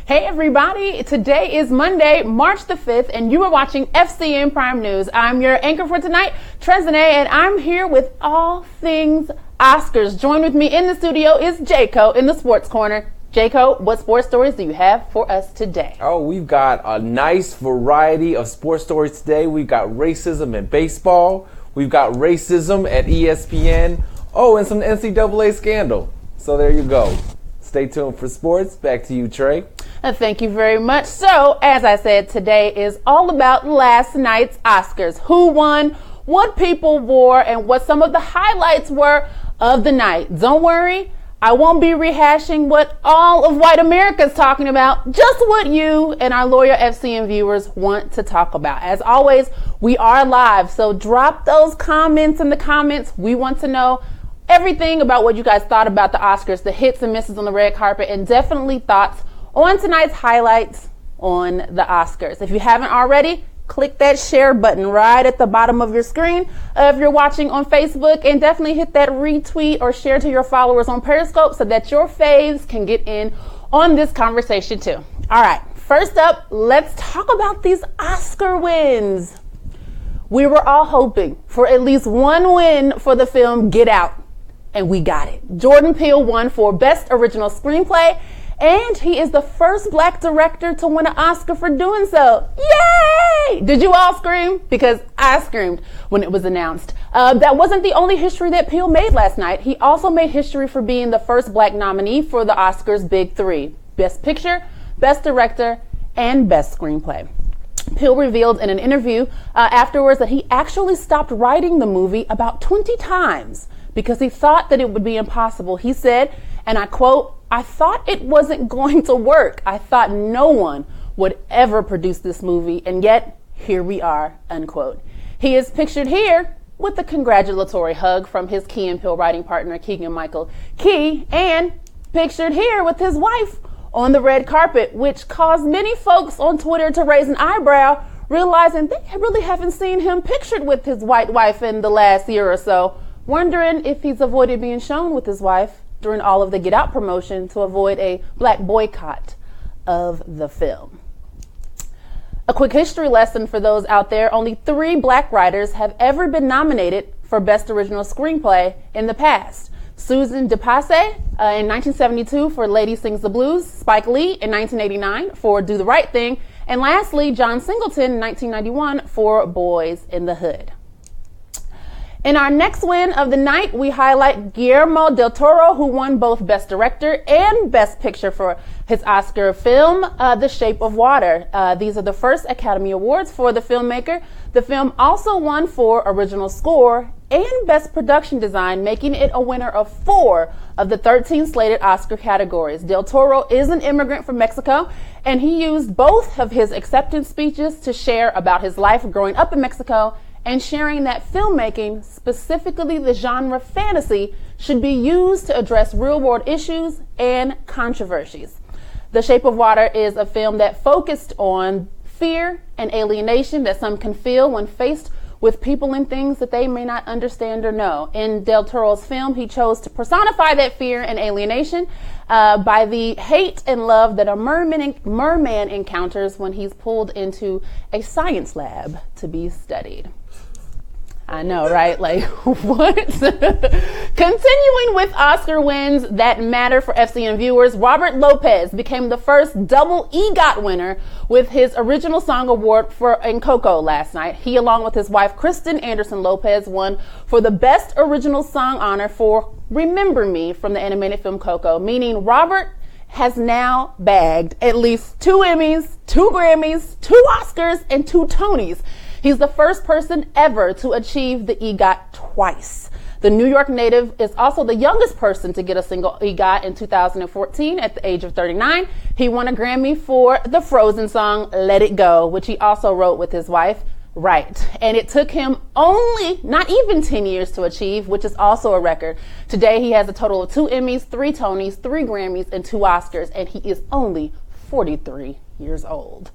Hey everybody, today is Monday, March the 5th, and you are watching FCN Prime News. I'm your anchor for tonight, Trezene, and I'm here with all things Oscars. Join with me in the studio is Jayco in the Sports Corner. Jayco, what sports stories do you have for us today? Oh, we've got a nice variety of sports stories today. We've got racism in baseball. We've got racism at ESPN. Oh, and some NCAA scandal. So there you go. Stay tuned for sports. Back to you, Trey. Thank you very much. So, as I said, today is all about last night's Oscars. Who won, what people wore, and what some of the highlights were of the night. Don't worry, I won't be rehashing what all of white America's talking about, just what you and our loyal FCN viewers want to talk about. As always, we are live, so drop those comments in the comments. We want to know everything about what you guys thought about the Oscars, the hits and misses on the red carpet, and definitely thoughts on tonight's highlights on the Oscars. If you haven't already, click that share button right at the bottom of your screen if you're watching on Facebook, and definitely hit that retweet or share to your followers on Periscope so that your faves can get in on this conversation too. All right, first up, let's talk about these Oscar wins. We were all hoping for at least one win for the film Get Out, and we got it. Jordan Peele won for Best Original Screenplay, and he is the first Black director to win an Oscar for doing so. Yay! Did you all scream? Because I screamed when it was announced. That wasn't the only history that Peele made last night. He also made history for being the first Black nominee for the Oscars' Big Three: Best Picture, Best Director, and Best Screenplay. Peele revealed in an interview afterwards that he actually stopped writing the movie about 20 times because he thought that it would be impossible. He said, and I quote, "I thought it wasn't going to work. I thought no one would ever produce this movie, and yet here we are," unquote. He is pictured here with a congratulatory hug from his Key and Peele writing partner, Keegan-Michael Key, and pictured here with his wife on the red carpet, which caused many folks on Twitter to raise an eyebrow, realizing they really haven't seen him pictured with his white wife in the last year or so, wondering if he's avoided being shown with his wife during all of the Get Out promotion to avoid a Black boycott of the film. A quick history lesson for those out there: only 3 Black writers have ever been nominated for Best Original Screenplay in the past. Susan DePasse in 1972 for Lady Sings the Blues, Spike Lee in 1989 for Do the Right Thing, and lastly, John Singleton in 1991 for Boys in the Hood. In our next win of the night, we highlight Guillermo del Toro, who won both Best Director and Best Picture for his Oscar film, The Shape of Water. These are the first Academy Awards for the filmmaker. The film also won for Original Score and Best Production Design, making it a winner of 4 of the 13 slated Oscar categories. Del Toro is an immigrant from Mexico, and he used both of his acceptance speeches to share about his life growing up in Mexico and sharing that filmmaking, specifically the genre fantasy, should be used to address real-world issues and controversies. The Shape of Water is a film that focused on fear and alienation that some can feel when faced with people and things that they may not understand or know. In Del Toro's film, he chose to personify that fear and alienation by the hate and love that a merman encounters when he's pulled into a science lab to be studied. I know, right? Like, what? Continuing with Oscar wins that matter for FCN viewers, Robert Lopez became the first double EGOT winner with his Original Song Award in Coco last night. He, along with his wife, Kristen Anderson Lopez, won for the Best Original Song honor for Remember Me from the animated film Coco, meaning Robert has now bagged at least 2 Emmys, 2 Grammys, 2 Oscars, and 2 Tonys. He's the first person ever to achieve the EGOT twice. The New York native is also the youngest person to get a single EGOT in 2014 at the age of 39. He won a Grammy for the Frozen song Let It Go, which he also wrote with his wife. Right. And it took him only not even 10 years to achieve, which is also a record. Today, he has a total of 2 Emmys, 3 Tonys, 3 Grammys, and 2 Oscars, and he is only 43 years old.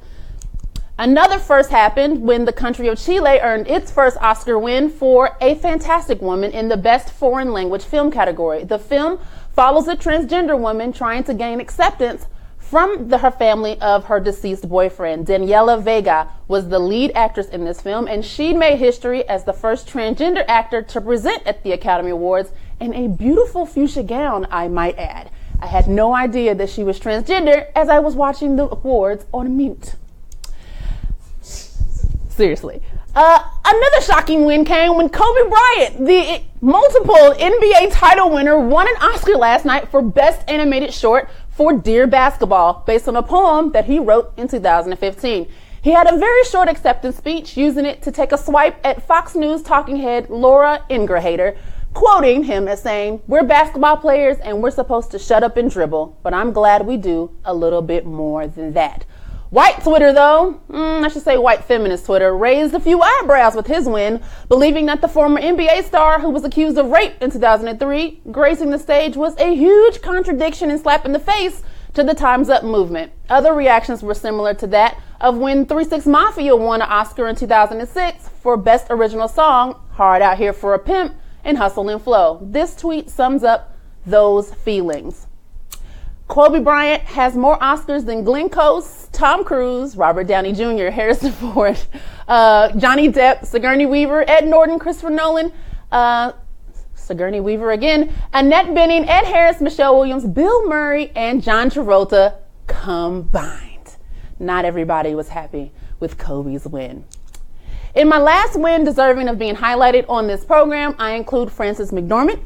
Another first happened when the country of Chile earned its first Oscar win for A Fantastic Woman in the Best Foreign Language Film category. The film follows a transgender woman trying to gain acceptance from her family of her deceased boyfriend. Daniela Vega was the lead actress in this film, and she made history as the first transgender actor to present at the Academy Awards in a beautiful fuchsia gown, I might add. I had no idea that she was transgender as I was watching the awards on mute. Seriously. Another shocking win came when Kobe Bryant, the multiple NBA title winner, won an Oscar last night for Best Animated Short for Dear Basketball, based on a poem that he wrote in 2015. He had a very short acceptance speech, using it to take a swipe at Fox News talking head Laura Ingraham, quoting him as saying, "We're basketball players and we're supposed to shut up and dribble, but I'm glad we do a little bit more than that." White Twitter, though, I should say white feminist Twitter, raised a few eyebrows with his win, believing that the former NBA star who was accused of rape in 2003 gracing the stage was a huge contradiction and slap in the face to the Time's Up movement. Other reactions were similar to that of when 3 6 Mafia won an Oscar in 2006 for Best Original Song, Hard Out Here for a Pimp, and Hustle and Flow. This tweet sums up those feelings. Kobe Bryant has more Oscars than Glenn Close, Tom Cruise, Robert Downey Jr., Harrison Ford, Johnny Depp, Sigourney Weaver, Ed Norton, Christopher Nolan, Sigourney Weaver again, Annette Bening, Ed Harris, Michelle Williams, Bill Murray, and John Travolta combined. Not everybody was happy with Kobe's win. In my last win deserving of being highlighted on this program, I include Frances McDormand.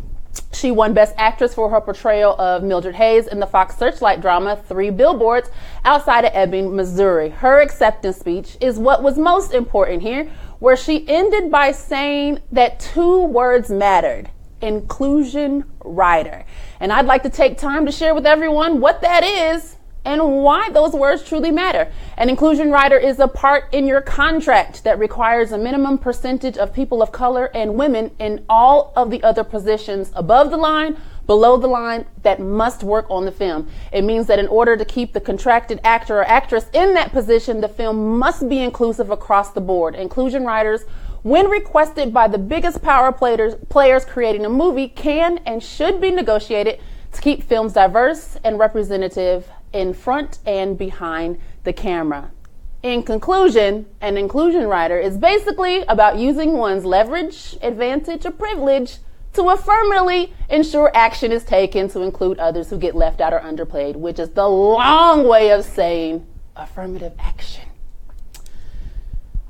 She won Best Actress for her portrayal of Mildred Hayes in the Fox Searchlight drama 3 Billboards Outside of Ebbing, Missouri. Her acceptance speech is what was most important here, where she ended by saying that 2 words mattered: inclusion rider. And I'd like to take time to share with everyone what that is and why those words truly matter. An inclusion rider is a part in your contract that requires a minimum percentage of people of color and women in all of the other positions above the line, below the line, that must work on the film. It means that in order to keep the contracted actor or actress in that position, the film must be inclusive across the board. Inclusion riders, when requested by the biggest power players creating a movie, can and should be negotiated to keep films diverse and representative in front and behind the camera. In conclusion, an inclusion rider is basically about using one's leverage, advantage, or privilege to affirmatively ensure action is taken to include others who get left out or underplayed, which is the long way of saying affirmative action.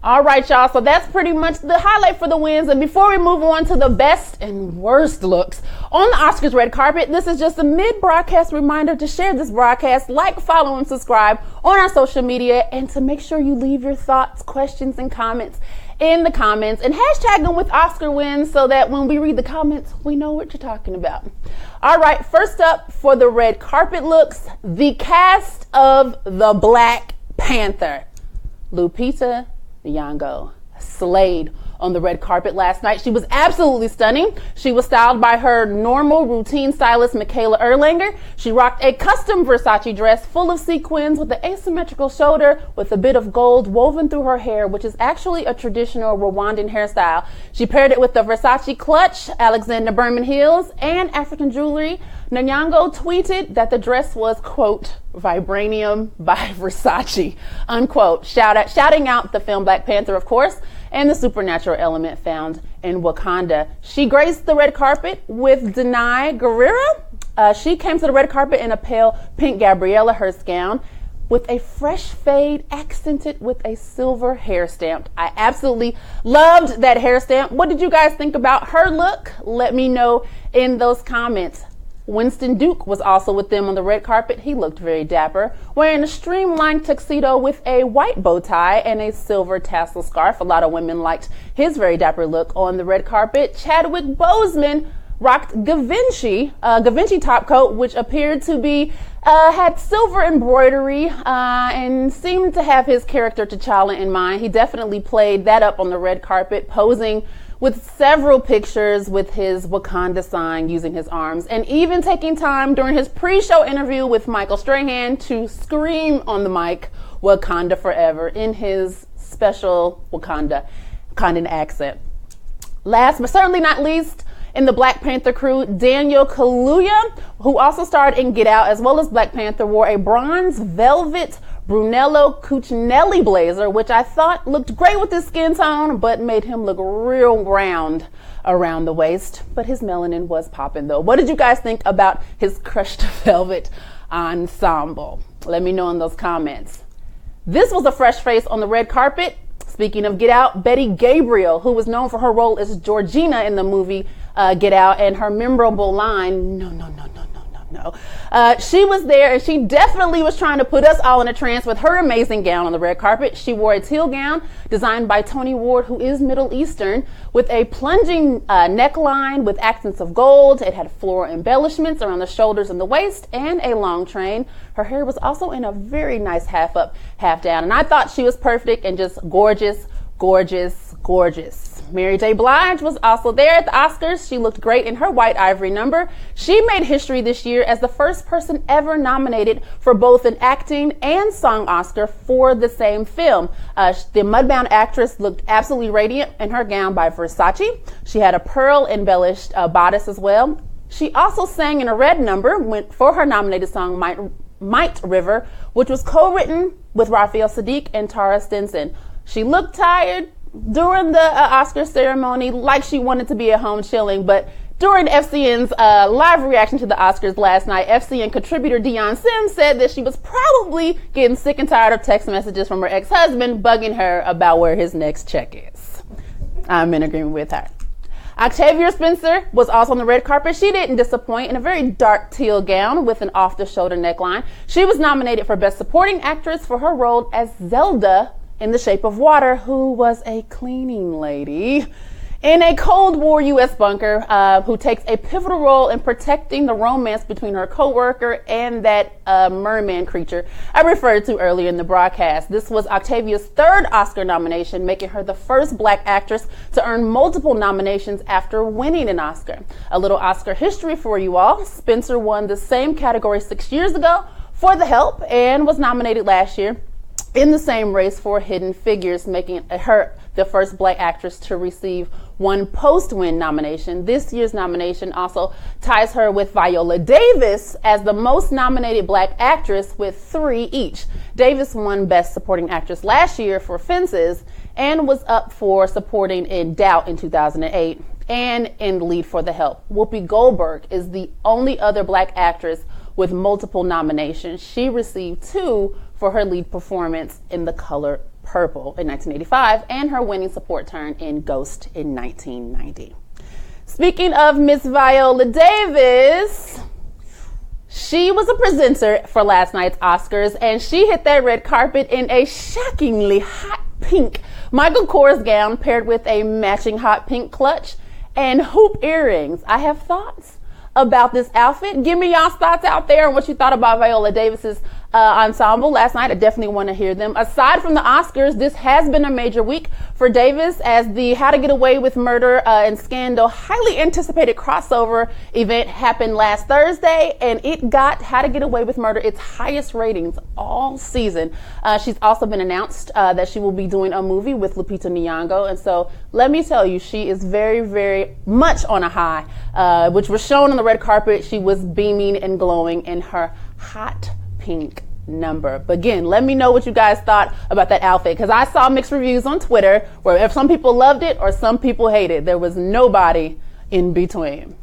All right, y'all, so that's pretty much the highlight for the wins. And before we move on to the best and worst looks on the Oscars red carpet, this is just a mid-broadcast reminder to share this broadcast, like, follow, and subscribe on our social media, and to make sure you leave your thoughts, questions, and comments in the comments, and hashtag them with Oscar wins so that when we read the comments, we know what you're talking about. All right, first up for the red carpet looks, the cast of The Black Panther. Lupita Nyong'o slayed on the red carpet last night. She was absolutely stunning. She was styled by her normal routine stylist, Michaela Erlanger. She rocked a custom Versace dress full of sequins with an asymmetrical shoulder with a bit of gold woven through her hair, which is actually a traditional Rwandan hairstyle. She paired it with the Versace clutch, Alexander Berman heels, and African jewelry. Nyong'o tweeted that the dress was, quote, vibranium by Versace, unquote, shouting out the film Black Panther, of course, and the supernatural element found in Wakanda. She graced the red carpet with Denai Guerrera. She came to the red carpet in a pale pink Gabriella Hearst gown with a fresh fade accented with a silver hair stamp. I absolutely loved that hair stamp. What did you guys think about her look? Let me know in those comments. Winston Duke was also with them on the red carpet. He looked very dapper, wearing a streamlined tuxedo with a white bow tie and a silver tassel scarf. A lot of women liked his very dapper look on the red carpet. Chadwick Boseman rocked Givenchy top coat, which appeared to be had silver embroidery and seemed to have his character T'Challa in mind. He definitely played that up on the red carpet, posing with several pictures with his Wakanda sign using his arms, and even taking time during his pre-show interview with Michael Strahan to scream on the mic, "Wakanda forever," in his special Wakandan accent. Last but certainly not least, In the Black Panther crew, Daniel Kaluuya, who also starred in Get Out as well as Black Panther, wore a bronze velvet Brunello Cucinelli blazer, which I thought looked great with his skin tone, but made him look real round around the waist. But his melanin was popping though. What did you guys think about his crushed velvet ensemble? Let me know in those comments. This was a fresh face on the red carpet. Speaking of Get Out, Betty Gabriel, who was known for her role as Georgina in the movie Get Out and her memorable line, no. She was there and she definitely was trying to put us all in a trance with her amazing gown on the red carpet. She wore a teal gown designed by Tony Ward, who is Middle Eastern, with a plunging neckline with accents of gold. It had floral embellishments around the shoulders and the waist and a long train. Her hair was also in a very nice half up, half down. And I thought she was perfect and just gorgeous. Mary J. Blige was also there at the Oscars. She looked great in her white ivory number. She made history this year as the first person ever nominated for both an acting and song Oscar for the same film. The Mudbound actress looked absolutely radiant in her gown by Versace. She had a pearl embellished bodice as well. She also sang in a red number for her nominated song Might River, which was co-written with Raphael Sadiq and Tara Stinson. She looked tired during the Oscar ceremony, like she wanted to be at home chilling, but during FCN's live reaction to the Oscars last night, FCN contributor Deion Sims said that she was probably getting sick and tired of text messages from her ex-husband bugging her about where his next check is. I'm in agreement with her. Octavia Spencer was also on the red carpet. She didn't disappoint in a very dark teal gown with an off-the-shoulder neckline. She was nominated for Best Supporting Actress for her role as Zelda in The Shape of Water, who was a cleaning lady in a Cold War U.S. bunker who takes a pivotal role in protecting the romance between her co-worker and that merman creature I referred to earlier in the broadcast. This was Octavia's third Oscar nomination, making her the first Black actress to earn multiple nominations after winning an Oscar. A little Oscar history for you all. Spencer won the same category 6 years ago for The Help and was nominated last year in the same race for Hidden Figures, making her the first Black actress to receive one post-win nomination. This year's nomination also ties her with Viola Davis as the most nominated Black actress with 3 each. Davis won Best Supporting Actress last year for Fences and was up for supporting in Doubt in 2008 and in lead for The Help. Whoopi Goldberg is the only other Black actress with multiple nominations. She received 2 for her lead performance in The Color Purple in 1985 and her winning support turn in Ghost in 1990. Speaking of Miss Viola Davis, she was a presenter for last night's Oscars and she hit that red carpet in a shockingly hot pink Michael Kors gown paired with a matching hot pink clutch and hoop earrings. I have thoughts about this outfit. Give me y'all's thoughts out there and what you thought about Viola Davis's ensemble last night. I definitely want to hear them. Aside from the Oscars, this has been a major week for Davis as the How to Get Away with Murder and Scandal highly anticipated crossover event happened last Thursday, and it got How to Get Away with Murder its highest ratings all season. She's also been announced that she will be doing a movie with Lupita Nyong'o, and so let me tell you, she is very, very much on a high, which was shown on the red carpet. She was beaming and glowing in her hot pink number. But again, let me know what you guys thought about that outfit, because I saw mixed reviews on Twitter where if some people loved it or some people hated. There was nobody in between.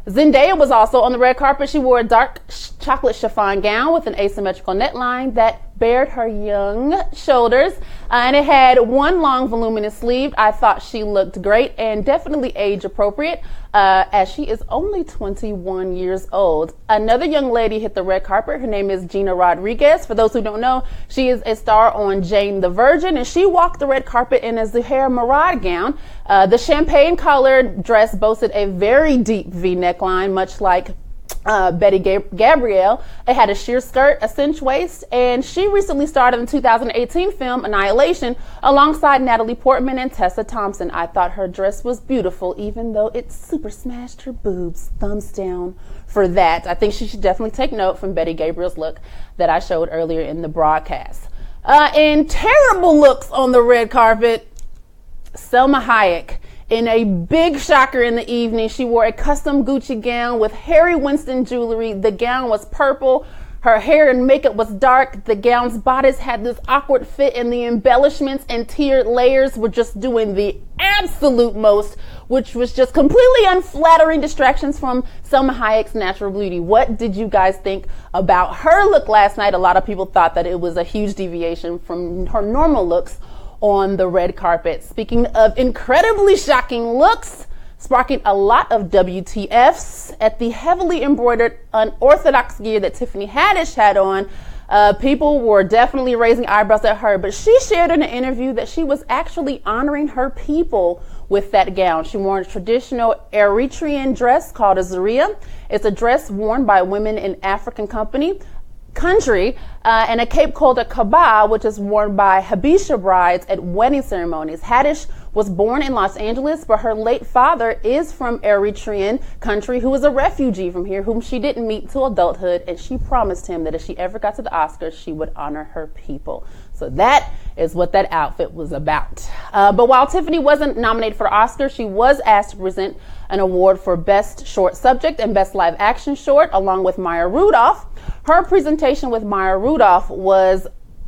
Zendaya was also on the red carpet. She wore a dark chocolate chiffon gown with an asymmetrical neckline that bared her young shoulders, and it had one long voluminous sleeve. I thought she looked great and definitely age appropriate, as she is only 21 years old. Another young lady hit the red carpet. Her name is Gina Rodriguez. For those who don't know, she is a star on Jane the Virgin, and she walked the red carpet in a Zuhair Murad gown. The champagne-colored dress boasted a very deep V neckline, much like Betty Gabriel. It had a sheer skirt, a cinch waist, and she recently starred in the 2018 film Annihilation alongside Natalie Portman and Tessa Thompson. I thought her dress was beautiful, even though it super smashed her boobs. Thumbs down for that. I think she should definitely take note from Betty Gabriel's look that I showed earlier in the broadcast. In terrible looks on the red carpet, Selma Hayek In a big shocker in the evening, she wore a custom Gucci gown with Harry Winston jewelry. The gown was purple. Her hair and makeup was dark. The gown's bodice had this awkward fit, and the embellishments and tiered layers were just doing the absolute most, which was just completely unflattering distractions from Salma Hayek's natural beauty. What did you guys think about her look last night? A lot of people thought that it was a huge deviation from her normal looks on the red carpet. Speaking of incredibly shocking looks, sparking a lot of WTFs at the heavily embroidered unorthodox gear that Tiffany Haddish had on. People were definitely raising eyebrows at her, but she shared in an interview that she was actually honoring her people with that gown. She wore a traditional Eritrean dress called a zaria. It's a dress worn by women in African country, and a cape called a kaba, which is worn by Habesha brides at wedding ceremonies. Haddish was born in Los Angeles, but her late father is from Eritrean country, who was a refugee from here, whom she didn't meet till adulthood, and she promised him that if she ever got to the Oscars, she would honor her people. So that is what that outfit was about. But while Tiffany wasn't nominated for the Oscar, she was asked to present an award for Best Short Subject and Best Live Action Short, along with Maya Rudolph. Her presentation with Maya Rudolph was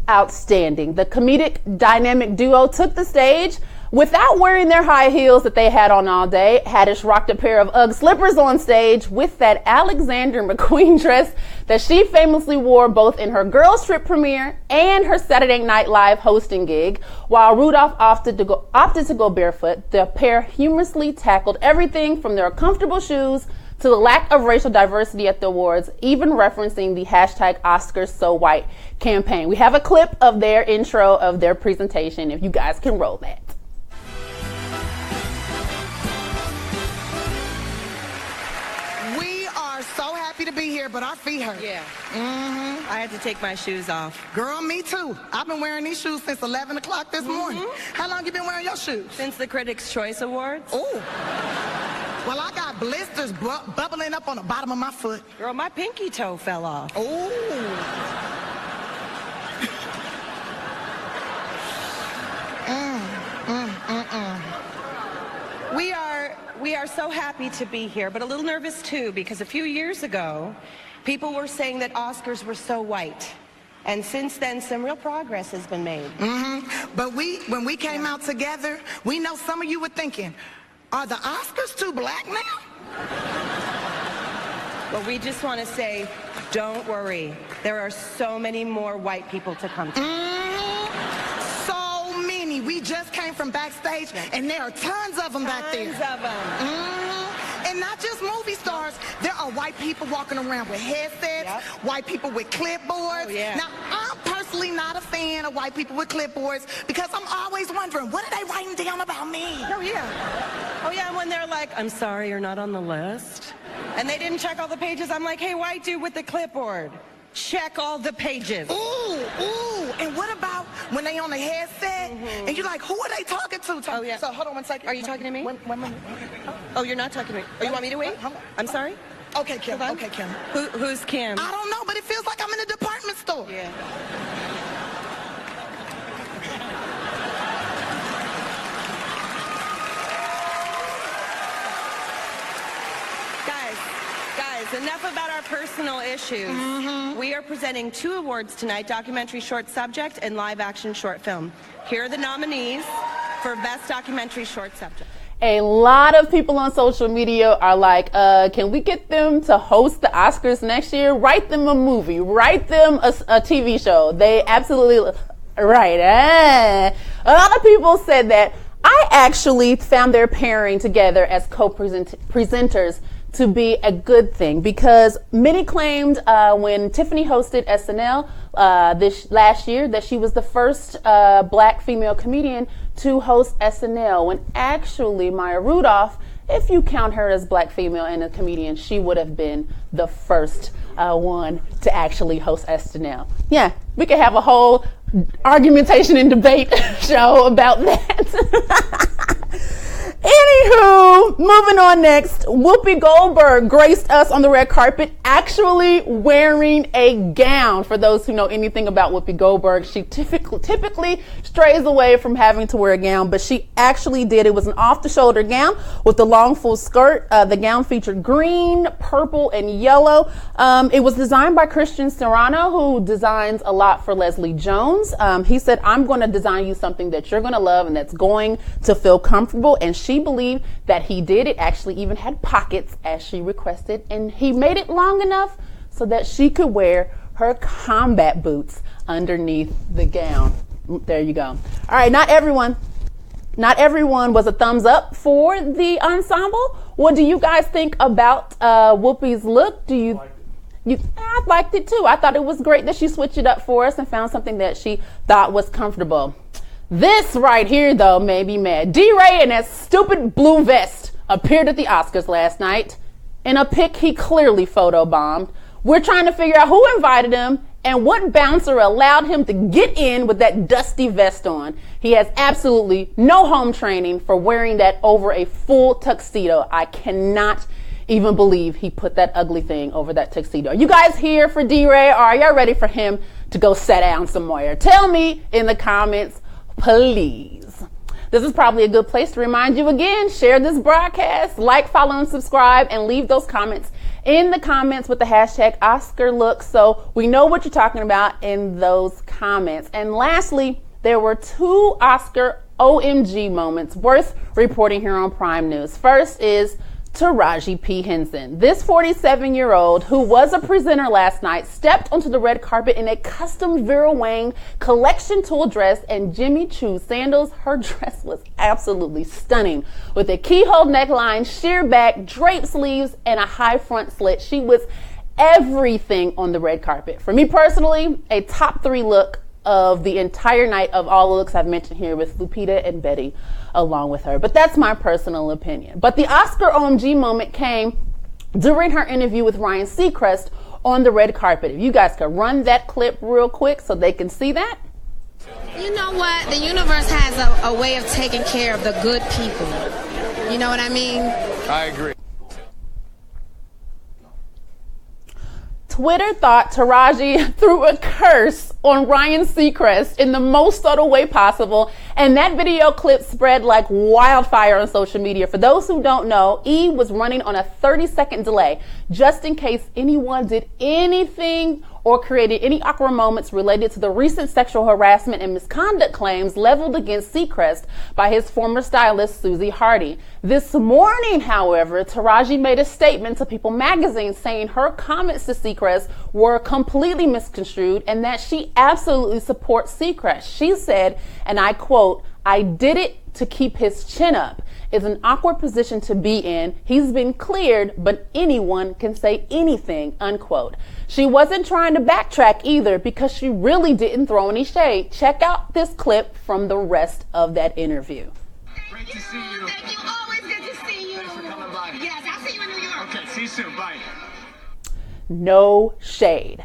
outstanding. The comedic dynamic duo took the stage without wearing their high heels that they had on all day. Haddish rocked a pair of Ugg slippers on stage with that Alexander McQueen dress that she famously wore both in her Girls Trip premiere and her Saturday Night Live hosting gig. While Rudolph opted to go barefoot, the pair humorously tackled everything from their comfortable shoes to the lack of racial diversity at the awards, even referencing the hashtag #OscarsSoWhite campaign. We have a clip of their intro of their presentation, if you guys can roll that. So happy to be here, but our feet hurt. Yeah. I had to take my shoes off. Girl, me too. I've been wearing these shoes since 11 o'clock this morning. How long you been wearing your shoes? Since the Critics' Choice Awards. Oh. Well, I got blisters bubbling up on the bottom of my foot. Girl, my pinky toe fell off. Oh. We are so happy to be here, but a little nervous too, because a few years ago, people were saying that Oscars were so white. And since then, some real progress has been made. But when we came out together, we know some of you were thinking, are the Oscars too black now? Well, we just want to say, don't worry. There are so many more white people to come to. We just came from backstage, and there are tons of them back there. Tons of them. And not just movie stars. There are white people walking around with headsets, white people with clipboards. Oh, yeah. Now, I'm personally not a fan of white people with clipboards because I'm always wondering, what are they writing down about me? Oh, yeah. Oh, yeah, when they're like, I'm sorry, you're not on the list. And they didn't check all the pages. I'm like, hey, white dude with the clipboard, check all the pages. Ooh. And what about when they on the headset and you're like, who are they talking to? Oh, yeah. So hold on one second. Are you talking to me? One minute. Oh, you're not talking to me. Oh, you want me to wait? I'm sorry? Okay, Kim. Okay, Kim. Who's Kim? I don't know, but it feels like I'm in a department store. Yeah. Guys, enough about our personal issues. We are presenting 2 awards tonight, documentary short subject and live action short film. Here are the nominees for Best Documentary Short Subject. A lot of people on social media are like, can we get them to host the Oscars next year? Write them a movie, write them a TV show. They absolutely, right. A lot of people said that. I actually found their pairing together as co-presenters to be a good thing, because many claimed when Tiffany hosted SNL this last year that she was the first black female comedian to host SNL, when actually Maya Rudolph, if you count her as black female and a comedian, she would have been the first one to actually host SNL. Yeah, we could have a whole argumentation and debate show about that. Anywho, moving on next. Whoopi Goldberg graced us on the red carpet actually wearing a gown. For those who know anything about Whoopi Goldberg, she typically strays away from having to wear a gown, but she actually did. It was an off-the-shoulder gown with the long full skirt. The gown featured green, purple, and yellow. It was designed by Christian Serrano, who designs a lot for Leslie Jones. He said, I'm going to design you something that you're going to love and that's going to feel comfortable. And she believed that he did. It actually even had pockets as she requested. And he made it long enough so that she could wear her combat boots underneath the gown. There you go. All right, not everyone was a thumbs up for the ensemble. What do you guys think about Whoopi's look? I liked it too. I thought it was great that she switched it up for us and found something that she thought was comfortable. This right here, though, made me mad. D-Ray in that stupid blue vest appeared at the Oscars last night. In a pic he clearly photobombed. We're trying to figure out who invited him and what bouncer allowed him to get in with that dusty vest on. He has absolutely no home training for wearing that over a full tuxedo. I cannot even believe he put that ugly thing over that tuxedo. You guys here for D-Ray, or are y'all ready for him to go sit down somewhere? Tell me in the comments, please. This is probably a good place to remind you again, share this broadcast, like, follow, and subscribe, and leave those comments in the comments with the hashtag Oscar look so we know what you're talking about in those comments. And lastly, there were 2 Oscar OMG moments worth reporting here on Prime News. First is Taraji P. Henson. This 47-year-old who was a presenter last night stepped onto the red carpet in a custom Vera Wang collection tulle dress and Jimmy Choo sandals. Her dress was absolutely stunning with a keyhole neckline, sheer back, draped sleeves, and a high front slit. She was everything on the red carpet. For me personally, a top 3 look of the entire night of all the looks I've mentioned here with Lupita and Betty along with her. But that's my personal opinion. But the Oscar OMG moment came during her interview with Ryan Seacrest on the red carpet. If you guys could run that clip real quick so they can see that. You know what? The universe has a way of taking care of the good people. You know what I mean? I agree. Twitter thought Taraji threw a curse on Ryan Seacrest in the most subtle way possible, and that video clip spread like wildfire on social media. For those who don't know, E was running on a 30-second delay just in case anyone did anything or created any awkward moments related to the recent sexual harassment and misconduct claims leveled against Seacrest by his former stylist, Susie Hardy. This morning, however, Taraji made a statement to People magazine saying her comments to Seacrest were completely misconstrued and that she absolutely supports Seacrest. She said, and I quote, "I did it to keep his chin up. It's an awkward position to be in. He's been cleared, but anyone can say anything," unquote. She wasn't trying to backtrack either because she really didn't throw any shade. Check out this clip from the rest of that interview. Great to see you. Thank you. Always good to see you. Thanks for coming by. Yes, I'll see you in New York. Okay, see you soon. Bye. No shade.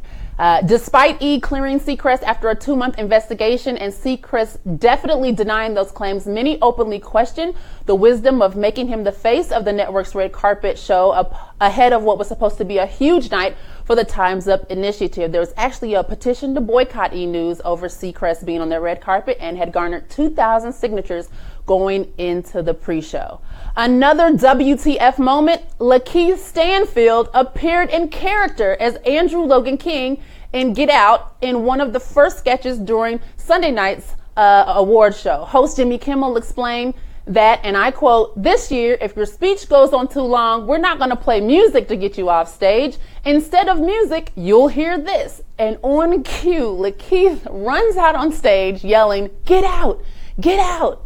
Despite E clearing Seacrest after a 2-month investigation and Seacrest definitely denying those claims, many openly question the wisdom of making him the face of the network's red carpet show ahead of what was supposed to be a huge night for the Time's Up initiative. There was actually a petition to boycott E! News over Seacrest being on the red carpet and had garnered 2,000 signatures going into the pre-show. Another WTF moment, Lakeith Stanfield appeared in character as Andrew Logan King in Get Out in one of the first sketches during Sunday night's award show. Host Jimmy Kimmel explained that, and I quote, "This year, if your speech goes on too long, we're not going to play music to get you off stage. Instead of music, you'll hear this." And on cue, Lakeith runs out on stage yelling, "Get out, get out."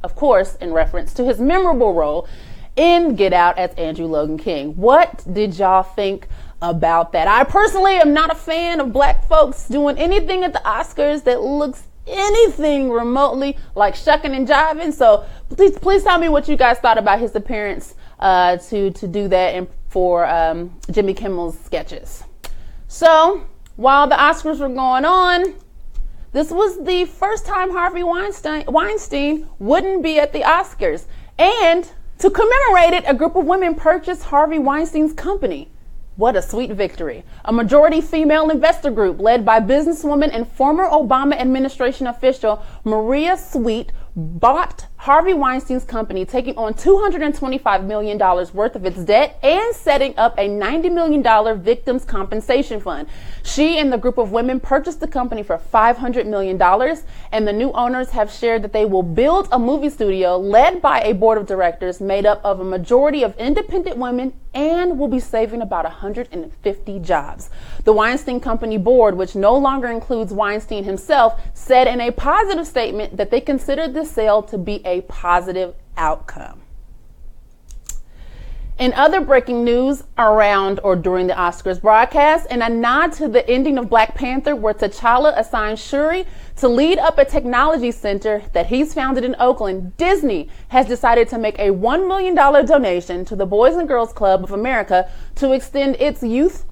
Of course, in reference to his memorable role in Get Out as Andrew Logan King. What did y'all think about that? I personally am not a fan of black folks doing anything at the Oscars that looks anything remotely like shucking and jiving. So please tell me what you guys thought about his appearance to do that and for Jimmy Kimmel's sketches. So while the Oscars were going on, this was the first time Harvey Weinstein wouldn't be at the Oscars. And To commemorate it, a group of women purchased Harvey Weinstein's company. What a sweet victory. A majority female investor group led by businesswoman and former Obama administration official Maria Sweet bought Harvey Weinstein's company, taking on $225 million worth of its debt and setting up a $90 million victims compensation fund. She and the group of women purchased the company for $500 million, and the new owners have shared that they will build a movie studio led by a board of directors made up of a majority of independent women and will be saving about 150 jobs. The Weinstein Company board, which no longer includes Weinstein himself, said in a positive statement that they considered this sale to be a positive outcome. In other breaking news around or during the Oscars broadcast, and a nod to the ending of Black Panther, where T'Challa assigned Shuri to lead up a technology center that he's founded in Oakland, Disney has decided to make a $1 million donation to the Boys and Girls Club of America to extend its youth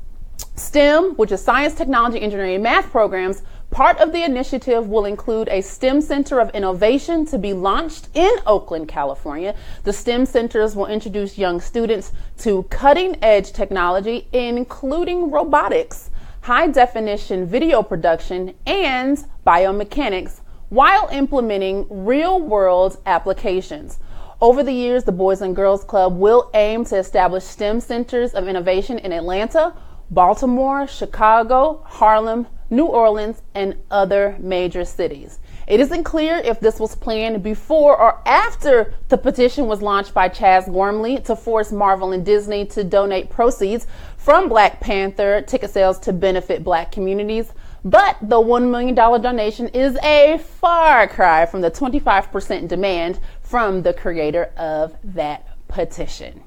STEM, which is science, technology, engineering, and math programs. Part of the initiative will include a STEM Center of Innovation to be launched in Oakland, California. The STEM centers will introduce young students to cutting-edge technology, including robotics, high-definition video production, and biomechanics, while implementing real-world applications. Over the years, the Boys and Girls Club will aim to establish STEM centers of innovation in Atlanta, Baltimore, Chicago, Harlem, New Orleans, and other major cities. It isn't clear if this was planned before or after the petition was launched by Chaz Gormley to force Marvel and Disney to donate proceeds from Black Panther ticket sales to benefit Black communities, but the $1 million donation is a far cry from the 25% demand from the creator of that petition.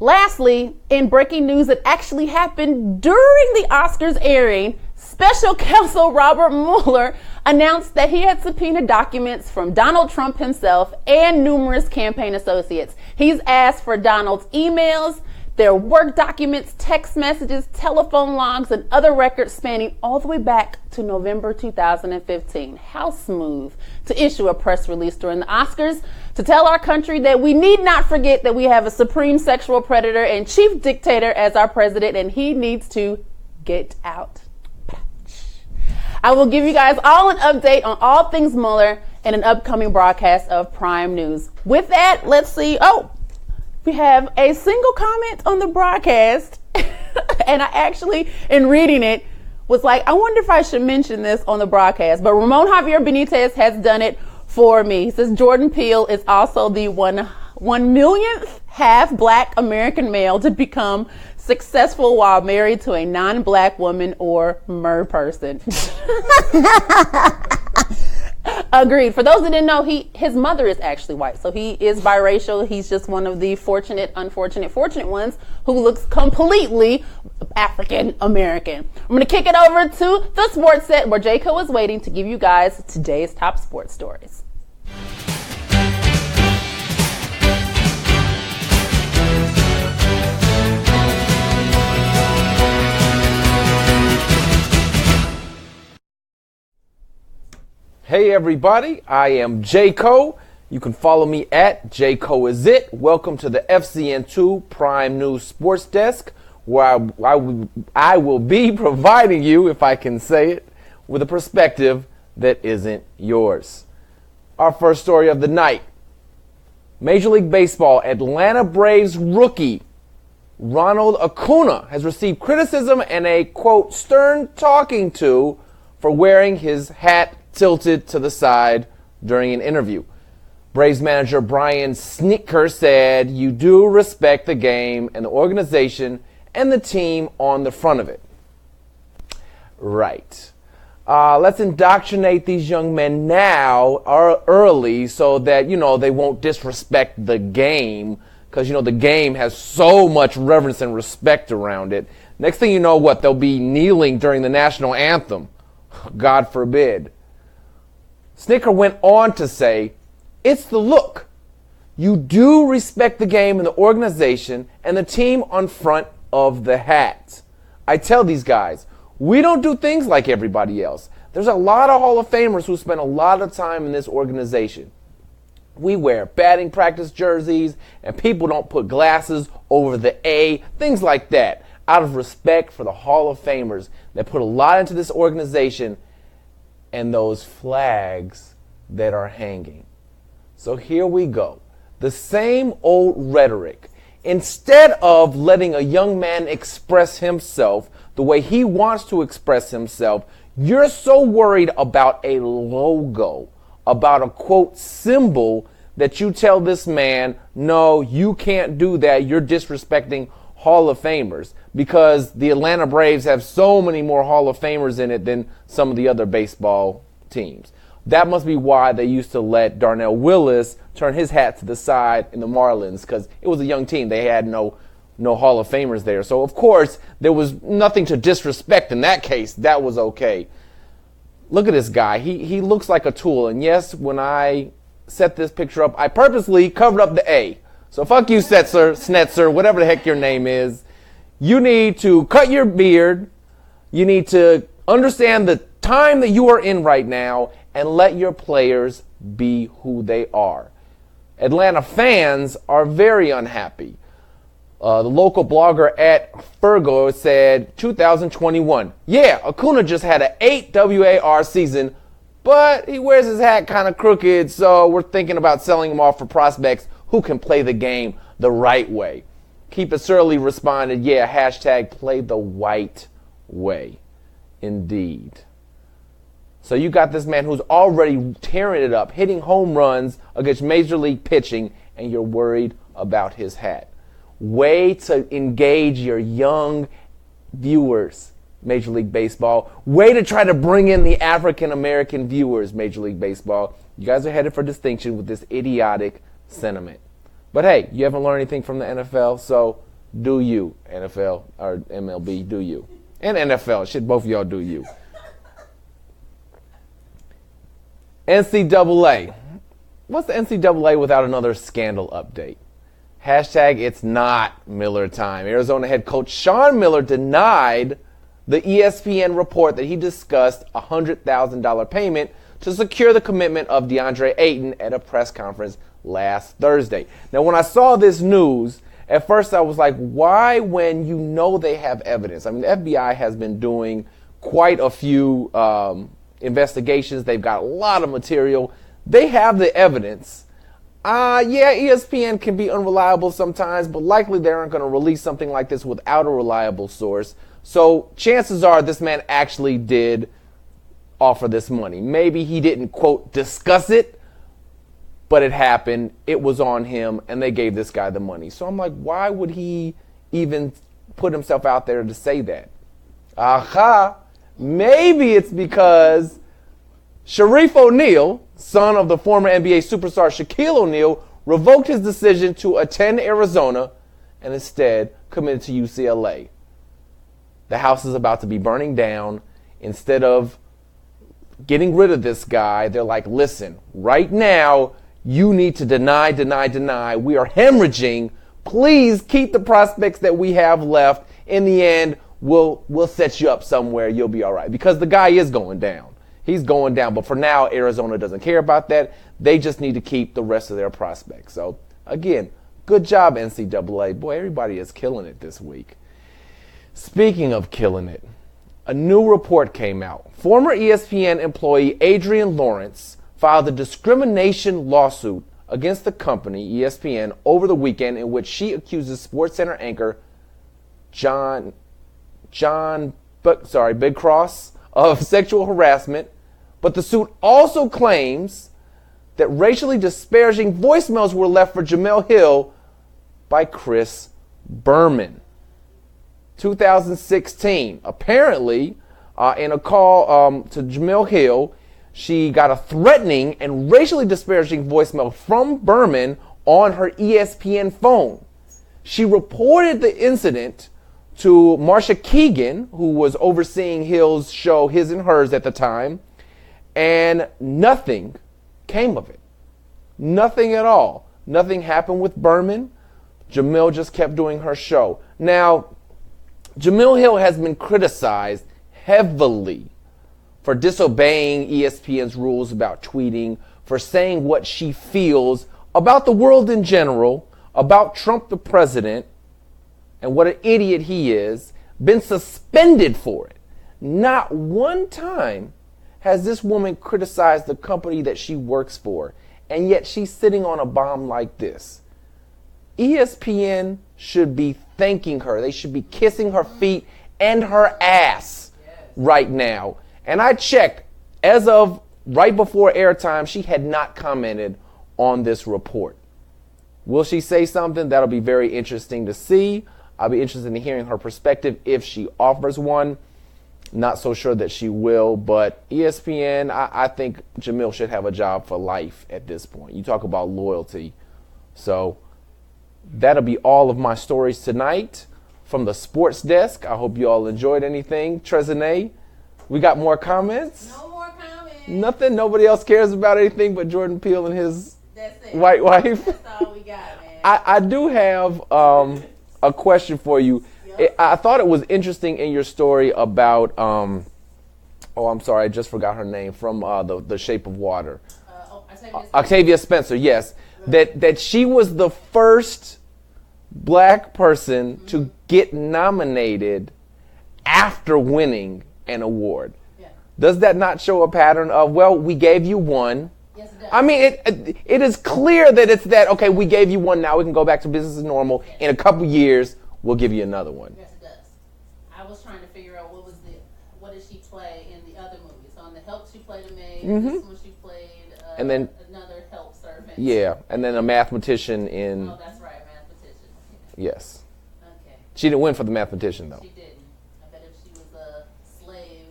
Lastly, in breaking news that actually happened during the Oscars airing, Special Counsel Robert Mueller announced that he had subpoenaed documents from Donald Trump himself and numerous campaign associates. He's asked for Donald's emails, their work documents, text messages, telephone logs, and other records spanning all the way back to November 2015. How smooth to issue a press release during the Oscars to tell our country that we need not forget that we have a supreme sexual predator and chief dictator as our president, and he needs to get out. I will give you guys all an update on all things Mueller in an upcoming broadcast of Prime News. With that, let's see. We have a single comment on the broadcast, and I actually, in reading it, was like, I wonder if I should mention this on the broadcast, but Ramon Javier Benitez has done it for me. He says Jordan Peele is also the 1 millionth half Black American male to become successful while married to a non-Black woman or mer person. Agreed. For those that didn't know, his mother is actually white, so he is biracial. He's just one of the fortunate ones who looks completely African American. I'm going to kick it over to the sports set where Jayco is waiting to give you guys today's top sports stories. Hey everybody, I am Jayco. You can follow me at JaycoIsIt. Welcome to the FCN2 Prime News Sports Desk, where I will be providing you, if I can say it, with a perspective that isn't yours. Our first story of the night. Major League Baseball Atlanta Braves rookie Ronald Acuna has received criticism and a, quote, stern talking to for wearing his hat tilted to the side during an interview. Braves manager Brian Snitker said, "You do respect the game and the organization and the team on the front of it." Right. Let's indoctrinate these young men now early so that, they won't disrespect the game, because, the game has so much reverence and respect around it. Next thing you know, they'll be kneeling during the national anthem. God forbid. Snitker went on to say, "It's the look. You do respect the game and the organization and the team on front of the hat. I tell these guys, we don't do things like everybody else. There's a lot of Hall of Famers who spend a lot of time in this organization. We wear batting practice jerseys, and people don't put glasses over the A, things like that, out of respect for the Hall of Famers that put a lot into this organization and those flags that are hanging. So here we go. The same old rhetoric. Instead of letting a young man express himself the way he wants to express himself, you're so worried about a logo, about a quote symbol, that you tell this man, no, you can't do that. You're disrespecting Hall of Famers, because the Atlanta Braves have so many more Hall of Famers in it than some of the other baseball teams. That must be why they used to let Darnell Willis turn his hat to the side in the Marlins, because it was a young team. They had no Hall of Famers there. So, of course, there was nothing to disrespect in that case. That was okay. Look at this guy. He looks like a tool. And, yes, when I set this picture up, I purposely covered up the A. So fuck you, Snetzer, whatever the heck your name is. You need to cut your beard. You need to understand the time that you are in right now and let your players be who they are. Atlanta fans are very unhappy. The local blogger at Fergo said 2021. Yeah, Acuna just had an 8 WAR season, but he wears his hat kind of crooked, so we're thinking about selling him off for prospects who can play the game the right way. Keep It Surly responded, yeah, hashtag play the white way. Indeed. So you got this man who's already tearing it up, hitting home runs against Major League pitching, and you're worried about his hat. Way to engage your young viewers, Major League Baseball. Way to try to bring in the African-American viewers, Major League Baseball. You guys are headed for distinction with this idiotic sentiment. But hey, you haven't learned anything from the NFL, so do you, NFL, or MLB, do you. And NFL, shit, both of y'all do you. NCAA. What's the NCAA without another scandal update? Hashtag it's not Miller time. Arizona head coach Sean Miller denied the ESPN report that he discussed a $100,000 payment to secure the commitment of DeAndre Ayton at a press conference last Thursday. Now, when I saw this news, at first I was like, why, when you know they have evidence? I mean, the FBI has been doing quite a few investigations. They've got a lot of material. They have the evidence. Yeah, ESPN can be unreliable sometimes, but likely they aren't going to release something like this without a reliable source. So chances are this man actually did offer this money. Maybe he didn't, quote, discuss it, but it happened. It was on him, and they gave this guy the money. So I'm like, why would he even put himself out there to say that? Aha! Maybe it's because Sharif O'Neal, son of the former NBA superstar Shaquille O'Neal, revoked his decision to attend Arizona and instead committed to UCLA. The house is about to be burning down. Instead of getting rid of this guy, they're like, listen, right now, you need to deny. We are hemorrhaging. Please keep the prospects that we have left. In the end, we'll set you up somewhere. You'll be all right. Because the guy is going down. He's going down. But for now, Arizona doesn't care about that. They just need to keep the rest of their prospects. So, again, good job, NCAA. Boy, everybody is killing it this week. Speaking of killing it, a new report came out. Former ESPN employee Adrian Lawrence filed a discrimination lawsuit against the company, ESPN, over the weekend in which she accuses SportsCenter anchor Big Cross of sexual harassment. But the suit also claims that racially disparaging voicemails were left for Jemele Hill by Chris Berman. 2016. Apparently, in a call to Jemele Hill, she got a threatening and racially disparaging voicemail from Berman on her ESPN phone. She reported the incident to Marsha Keegan, who was overseeing Hill's show, His and Hers at the time, and nothing came of it. Nothing at all. Nothing happened with Berman. Jemele just kept doing her show. Now, Jemele Hill has been criticized heavily for disobeying ESPN's rules about tweeting, for saying what she feels about the world in general, about Trump the president, and what an idiot he is, been suspended for it. Not one time has this woman criticized the company that she works for, and yet she's sitting on a bomb like this. ESPN should be thanking her. They should be kissing her feet and her ass right now. And I checked, as of right before airtime, she had not commented on this report. Will she say something? That'll be very interesting to see. I'll be interested in hearing her perspective if she offers one. Not so sure that she will, but ESPN, I think Jamil should have a job for life at this point. You talk about loyalty. So that'll be all of my stories tonight from the sports desk. I hope you all enjoyed anything. Trezene, we got more comments? No more comments. Nothing? Nobody else cares about anything but Jordan Peele and his white wife? That's all we got, man. I do have a question for you. I thought it was interesting in your story about, I'm sorry, I just forgot her name, from the Shape of Water. Octavia Spencer, yes. That she was the first black person to get nominated after winning an award. Yeah. Does that not show a pattern of, well, we gave you one? Yes, it does. I mean, it is clear that it's that, okay, we gave you one, now we can go back to business as normal. Yes. In a couple years, we'll give you another one. Yes, it does. I was trying to figure out what did she play in the other movies. So in the Help, she played a maid. This one she played and then another help servant. Yeah, and then a mathematician in... Oh, that's right, mathematician. Yes. Okay. She didn't win for the mathematician, though. She didn't. I bet if she was a slave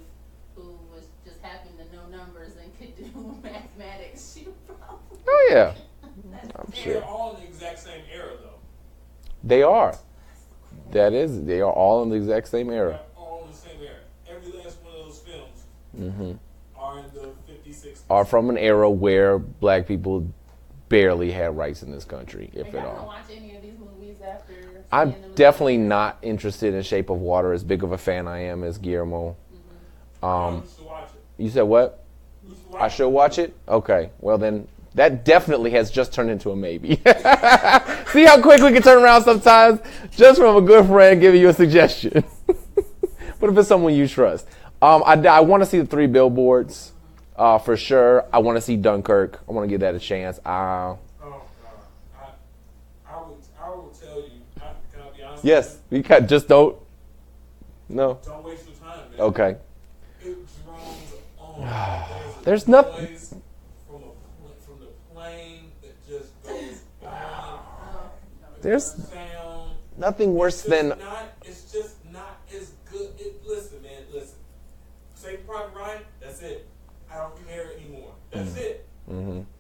who was just happened to know numbers and could do mathematics, she would probably... Oh, yeah. I'm sure. They're all in the exact same era, though. They are. They are all in the exact same era. They're all in the same era. Every last one of those films are in the 50s, 60s. Are from an era where black people barely had rights in this country, if at all. Are you going to watch any of these movies after? I'm definitely not interested in Shape of Water, as big of a fan I am as Guillermo. You should watch it. You said what? I should watch it? Okay. Well, then that definitely has just turned into a maybe. See how quick we can turn around sometimes just from a good friend giving you a suggestion. But if it's someone you trust. I want to see the 3 Billboards for sure. I want to see Dunkirk. I want to give that a chance. I will tell you. Can I be honest? Yes. You just don't. No. Don't waste your time, man. Okay. It drones on. There's nothing. From the plane that just goes on. There's nothing worse than. It's just not as good. Listen, man. Listen. Saving Private Ryan. That's it. I don't care anymore. That's it.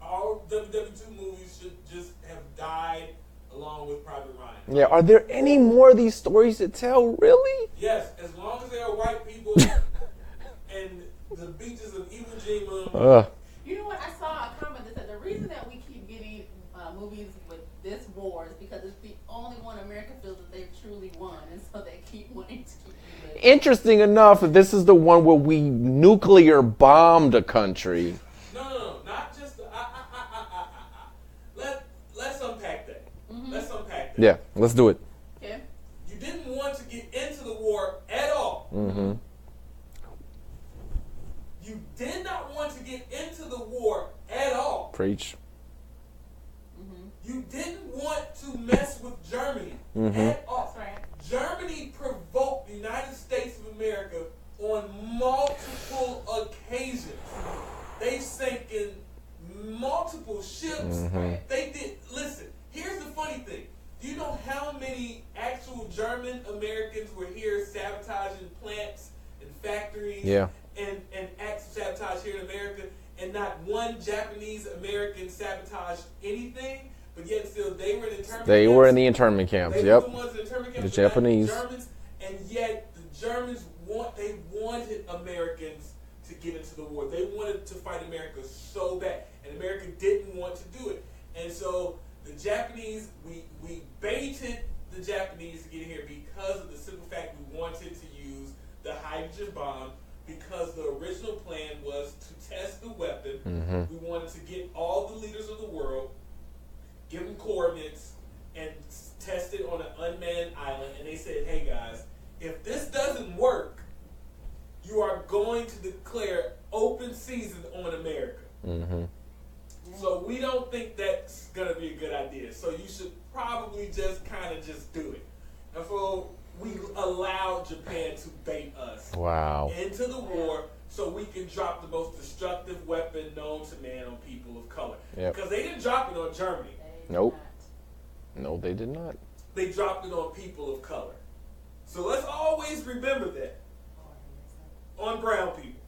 All WW2 movies should just have died along with Private Ryan. Yeah. Are there any more of these stories to tell? Really? Yes. As long as they are white people and the beaches of Iwo Jima. You know what? I saw a comment that said the reason that we keep getting movies with this war is because it's the only one America feels that they've truly won, and so they keep wanting to keep it. Interesting enough, this is the one where we nuclear bombed a country. No, not just. Let's unpack that. Let's unpack that. Yeah, let's do it. Okay. You didn't want to get into the war at all. You did not want to get into the war at all. Preach. You didn't want to mess with Germany at all. That's right. Germany provoked the United States of America on multiple occasions. They sank in multiple ships. They did. Listen, here's the funny thing. Do you know how many actual German Americans were here sabotaging plants and factories? Yeah. And acts of sabotage here in America, and not one Japanese American sabotaged anything, but yet still they were in the internment camps. They were in the internment camps, They were the ones in the internment camps. The Japanese. The Germans, and yet the Germans wanted Americans to get into the war. They wanted to fight America so bad, and America didn't want to do it. And so the Japanese, we baited the Japanese to get here because of the simple fact we wanted to use the hydrogen bomb, because the original plan was to test the weapon. We wanted to get all the leaders of the world Mm-hmm. So we don't think that's gonna be a good idea. So you should probably just kind of just do it. And so we allowed Japan to bait us into the war so we can drop the most destructive weapon known to man on people of color. Yep. Because they didn't drop it on Germany. Nope. No, they did not. They dropped it on people of color. So let's always remember that. On brown people.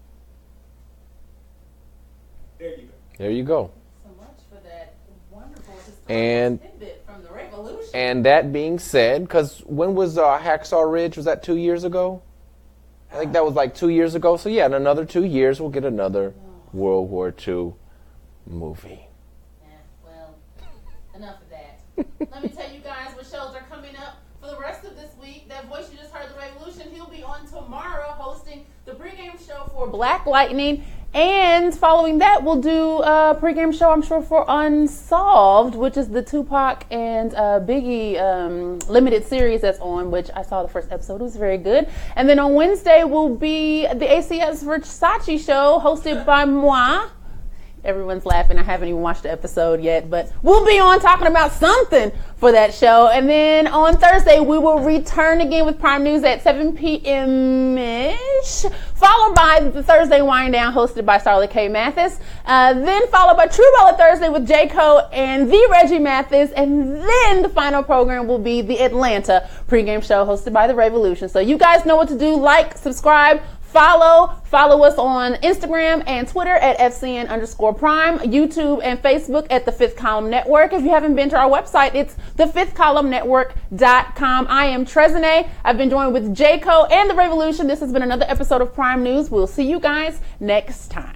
There you go. There you go. So much for that wonderful And tidbit from the revolution. and that being said, because when was Hacksaw Ridge? Was that 2 years ago? I think that was like 2 years ago. So yeah, in another 2 years we'll get another World War II movie. Yeah, well, enough of that. Let me tell you guys what shows are coming up for the rest of this week. That voice you just heard, The Revolution, he'll be on tomorrow hosting the pregame show for Black Lightning. And following that, we'll do a pregame show, I'm sure, for Unsolved, which is the Tupac and Biggie limited series that's on, which I saw the first episode. It was very good. And then on Wednesday will be the ACS Versace show hosted by moi. Everyone's laughing. I haven't even watched the episode yet, but we'll be on talking about something for that show. And then on Thursday, we will return again with Prime News at 7 p.m.-ish, followed by the Thursday Wind Down hosted by Starla K. Mathis, then followed by True Baller Thursday with J. Cole and the Reggie Mathis, and then the final program will be the Atlanta pregame show hosted by The Revolution. So you guys know what to do. Like, subscribe, Follow us on Instagram and Twitter at FCN_Prime, YouTube and Facebook at The Fifth Column Network. If you haven't been to our website, it's thefifthcolumnnetwork.com. I am Trezene. I've been joined with J. Cole and The Revolution. This has been another episode of Prime News. We'll see you guys next time.